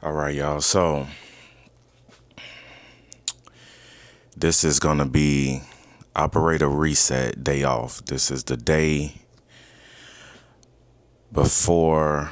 All right, y'all. So this is going to be operator reset day off. This is the day before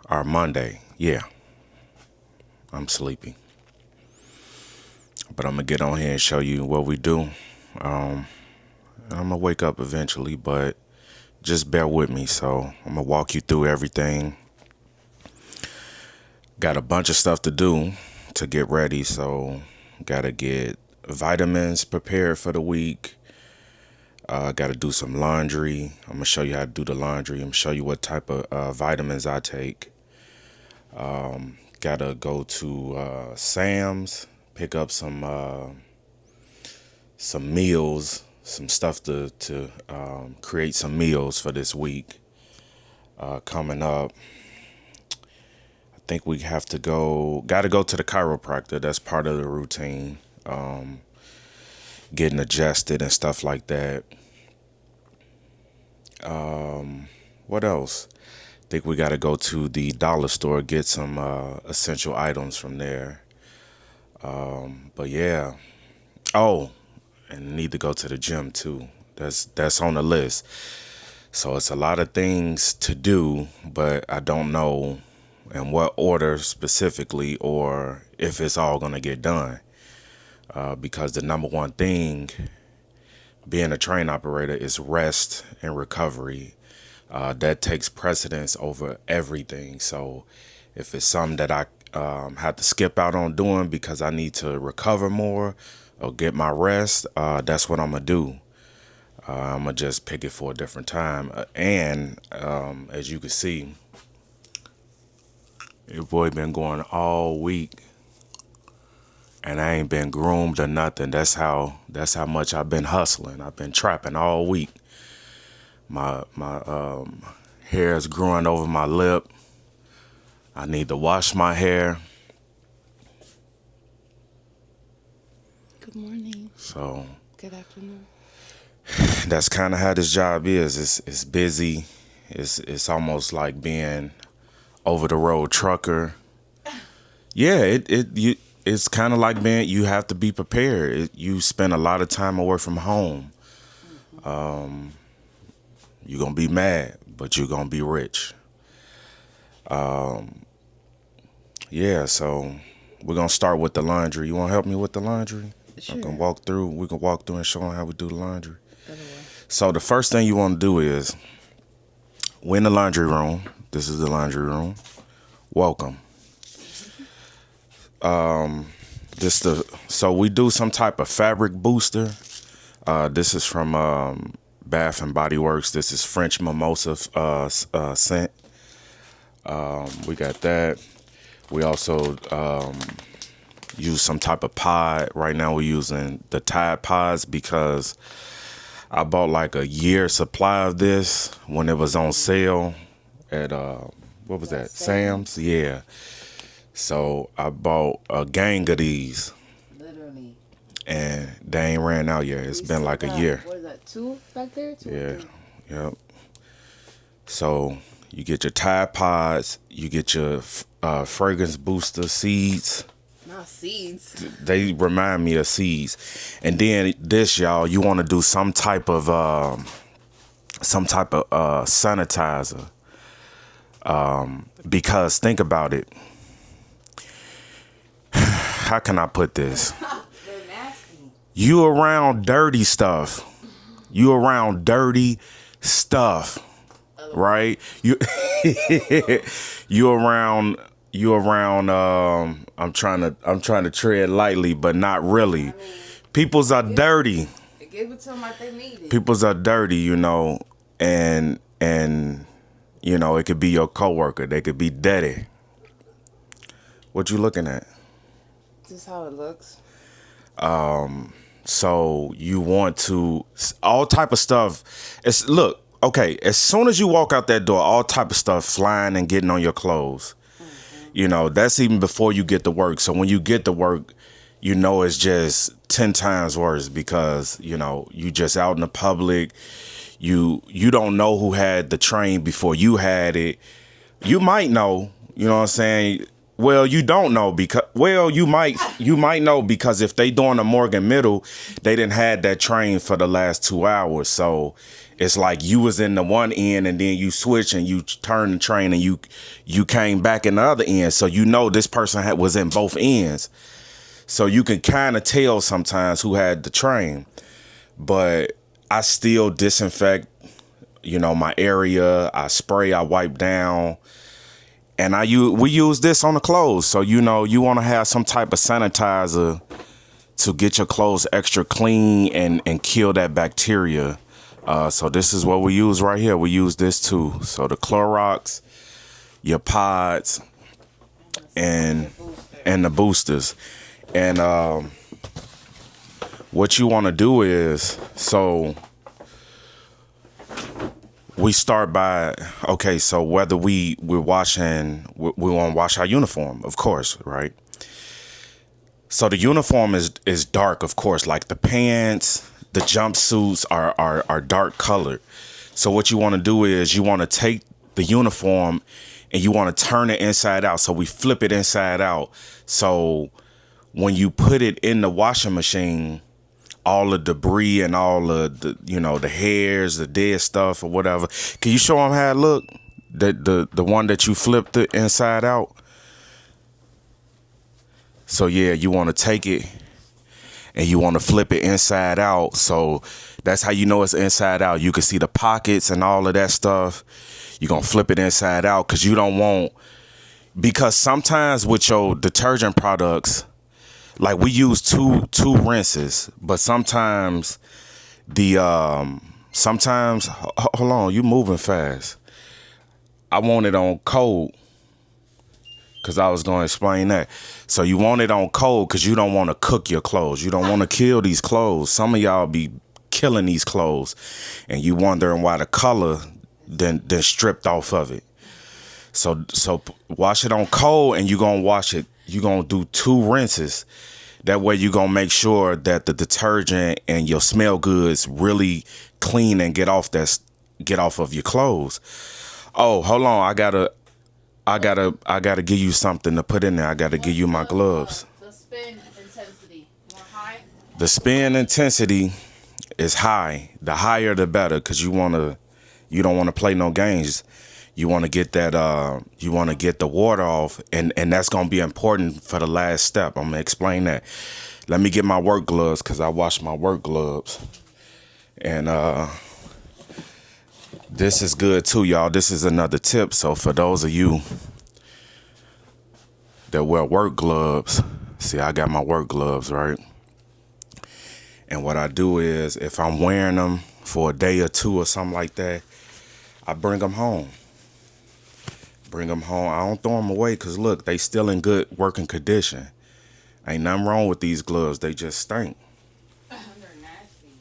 our Monday. Yeah, I'm sleepy. But I'm going to get on here and show you what we do. I'm going to wake up eventually, but just bear with me. So I'm going to walk you through everything. Got a bunch of stuff to do to get ready. So got to get vitamins prepared for the week. Got to do some laundry. I'm going to show you how to do the laundry. I'm going to show you what type of vitamins I take. Got to go to Sam's, pick up some meals, some stuff to create some meals for this week. Coming up, I think we got to go to the chiropractor. That's part of the routine. Getting adjusted and stuff like that. What else? Think we got to go to the dollar store, get some essential items from there. But yeah. Oh, and need to go to the gym too. That's on the list. So it's a lot of things to do, but I don't know in what order specifically or if it's all going to get done. Because the number one thing being a train operator is rest and recovery. That takes precedence over everything. So if it's something that I have to skip out on doing because I need to recover more or get my rest, that's what I'm going to do. I'm going to just pick it for a different time. And as you can see, your boy been going all week. And I ain't been groomed or nothing. That's how much I've been hustling. I've been trapping all week. My hair is growing over my lip. I need to wash my hair. Good morning. So Good afternoon. that's kind of how this job is. It's busy. It's almost like being over the road trucker. Yeah, it's kind of like being, you have to be prepared. You spend a lot of time away from home. You're going to be mad, but you're going to be rich. Yeah, so we're going to start with the laundry. You want to help me with the laundry? Sure. We can walk through and show them how we do the laundry. By the way. So the first thing you want to do is, we're in the laundry room. This is the laundry room. Welcome. So we do some type of fabric booster. This is from Bath and Body Works. This is French Mimosa scent. We got that. We also use some type of pod. Right now we're using the Tide Pods because I bought like a year supply of this when it was on sale at what was that? Sam's? Yeah. So I bought a gang of these. Literally. And they ain't ran out yet. It's been like a year. What is that, 2 back there? Yeah. Yep. So you get your Tide Pods. You get your fragrance booster seeds. Not seeds. They remind me of seeds. And then this, y'all, you want to do some type of sanitizer. Because think about it. How can I put this? They're nasty. You around dirty stuff. You around dirty stuff, right? You you around. I'm trying to tread lightly, but not really. People's are dirty. Give it to them like they need it. People's are dirty, and it could be your coworker. They could be dirty. What you looking at? This is how it looks. So you want to, all type of stuff. Look, okay, as soon as you walk out that door, all type of stuff flying and getting on your clothes. That's even before you get to work. So when you get to work, it's just 10 times worse because, you just out in the public. You don't know who had the train before you had it. You might know, you know what I'm saying? Well, you don't know because you might know because if they doing a Morgan Middle, they didn't had that train for the last 2 hours. So it's like you was in the one end and then you switch and you turn the train and you came back in the other end. So you know this person was in both ends. So you can kind of tell sometimes who had the train. But I still disinfect, my area. I spray, I wipe down. And we use this on the clothes. So, you want to have some type of sanitizer to get your clothes extra clean and kill that bacteria. So this is what we use right here. We use this too. So the Clorox, your pods, and the boosters. And what you want to do is, so we start by, okay, so whether we're washing, we want to wash our uniform, of course, right? So the uniform is dark, of course, like the pants, the jumpsuits are dark colored. So what you want to do is you want to take the uniform and you want to turn it inside out. So we flip it inside out. So when you put it in the washing machine, all the debris and all of the hairs, the dead stuff or whatever. Can you show them how it look? The one that you flipped it inside out. So yeah, you want to take it and you want to flip it inside out. So that's how you know it's inside out. You can see the pockets and all of that stuff. You're going to flip it inside out because you don't want, because sometimes with your detergent products, like we use two rinses, but sometimes hold on, you moving fast. I want it on cold because I was going to explain that. So you want it on cold because you don't want to cook your clothes. You don't want to kill these clothes. Some of y'all be killing these clothes and you wondering why the color then stripped off of it. So wash it on cold and you're going to wash it. You're going to do 2 rinses. That way you're going to make sure that the detergent and your smell goods really clean and get off of your clothes. Oh, hold on. I gotta give you something to put in there. I gotta give you my gloves. The spin intensity. More high? The spin intensity is high. The higher the better, because you don't want to play no games. You want to get that you want to get the water off, and that's gonna be important for the last step. I'm gonna explain that. Let me get my work gloves because I wash my work gloves. And this is good too, y'all. This is another tip. So for those of you that wear work gloves, see, I got my work gloves, right? And what I do is if I'm wearing them for a day or 2 or something like that, I bring them home. I don't throw them away because look, they still in good working condition. Ain't nothing wrong with these gloves. They just stink. They're nasty.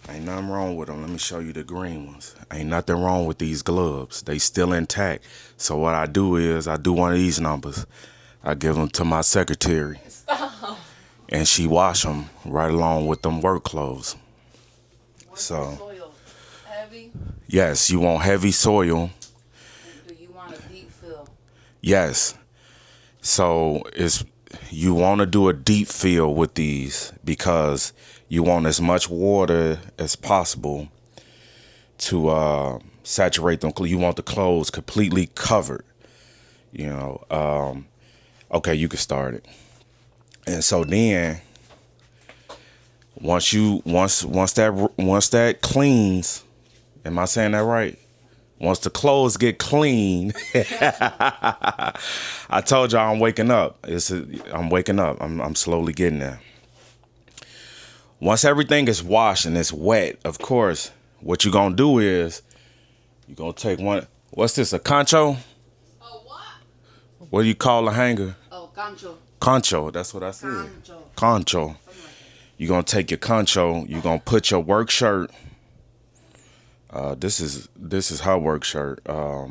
Ain't nothing wrong with them. Let me show you the green ones. Ain't nothing wrong with these gloves. They still intact. So what I do is I do one of these numbers. I give them to my secretary. Stop. And she wash them right along with them work clothes. What's the soil? Heavy? Yes, you want heavy soil. Do you want a deep fill? Yes. So you want to do a deep fill with these because you want as much water as possible to saturate them. You want the clothes completely covered. Okay, you can start it. And so then once that cleans, am I saying that right? Once the clothes get clean, I told y'all I'm waking up. I'm waking up. I'm slowly getting there. Once everything is washed and it's wet, of course, what you're going to do is you're going to take one. What's this, a concho? Oh, what? What do you call a hanger? Oh, concho. Concho, that's what I said. Concho. Concho. Something like that. You're going to take your concho. You're going to put your work shirt. This is her work shirt. You're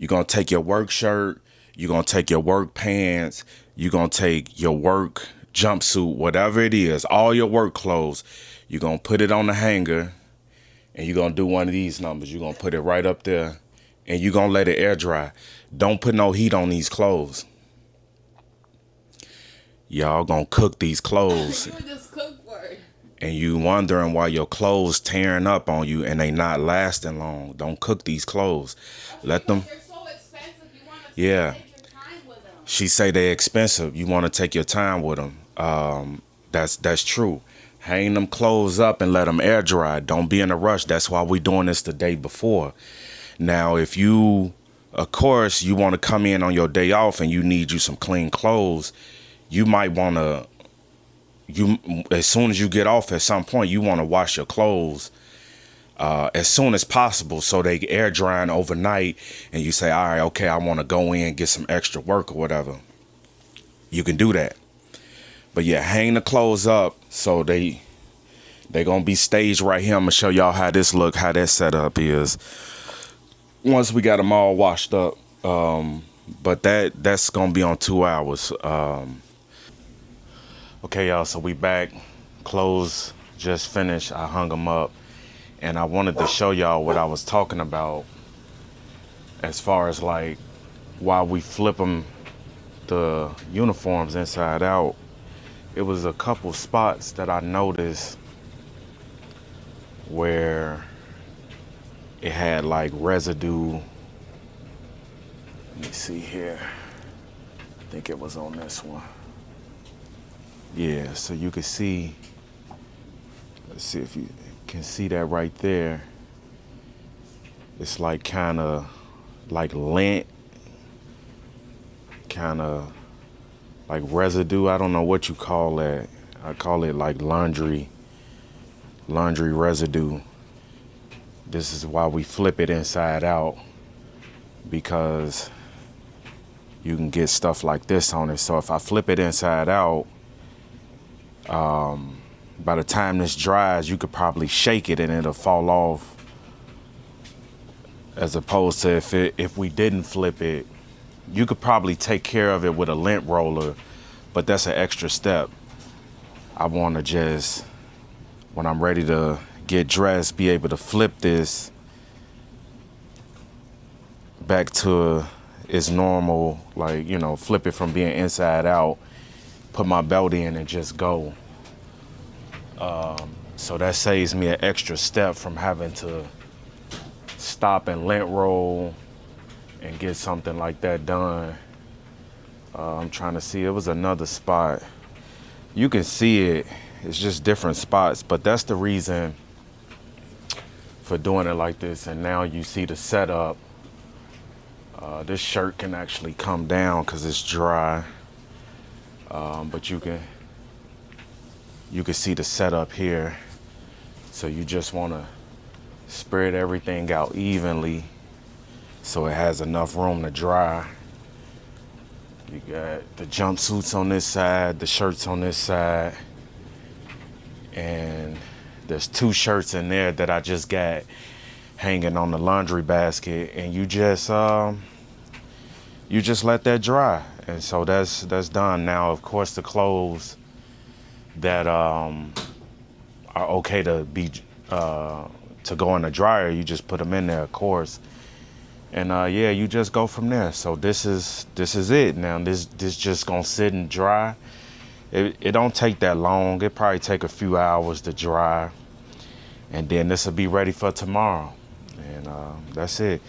going to take your work shirt. You're going to take your work pants. You're going to take your work jumpsuit, whatever it is, all your work clothes. You're going to put it on the hanger and you're going to do one of these numbers. You're going to put it right up there and you're going to let it air dry. Don't put no heat on these clothes. Y'all gonna cook these clothes, You were just cook word. and you wondering why your clothes tearing up on you and they not lasting long. Don't cook these clothes. Let them. They're so expensive. You want to Yeah. take your time with them. She say they expensive. You want to take your time with them. That's true. Hang them clothes up and let them air dry. Don't be in a rush. That's why we doing this the day before. Now, if you, of course, you want to come in on your day off and you need you some clean clothes, you might want to, as soon as you get off at some point, you want to wash your clothes as soon as possible so they air drying overnight, and you say, all right, okay, I want to go in and get some extra work or whatever. You can do that. But yeah, hang the clothes up so they gonna be staged right here. I'm gonna show y'all how this look, how that setup is once we got them all washed up. But that's gonna be on 2 hours. Okay, y'all, so we back. Clothes just finished. I hung them up, and I wanted to show y'all what I was talking about as far as like why we flip them, the uniforms inside out. It was a couple spots that I noticed where it had like residue. Let me see here. I think it was on this one. Yeah, so you can see, let's see if you can see that right there. It's like kind of like lint, kind of like residue. I don't know what you call that. I call it like laundry residue. This is why we flip it inside out, because you can get stuff like this on it. So if I flip it inside out, by the time this dries, you could probably shake it and it'll fall off. As opposed to if we didn't flip it, you could probably take care of it with a lint roller, but that's an extra step. I want to just, when I'm ready to get dressed, be able to flip this back to its normal, like, you know, flip it from being inside out, put my belt in and just go. So that saves me an extra step from having to stop and lint roll and get something like that done. I'm trying to see, it was another spot. You can see it, it's just different spots, but that's the reason for doing it like this. And now you see the setup. This shirt can actually come down because it's dry, but you can see the setup here. So you just want to spread everything out evenly so it has enough room to dry. You got the jumpsuits on this side, the shirts on this side, and there's 2 shirts in there that I just got hanging on the laundry basket, and you just let that dry. And so that's done. Now, of course, the clothes that are okay to be to go in the dryer, you just put them in there, of course. And yeah, you just go from there. So this is it. Now this just gonna sit and dry. It don't take that long. It probably take a few hours to dry, and then this will be ready for tomorrow. And that's it.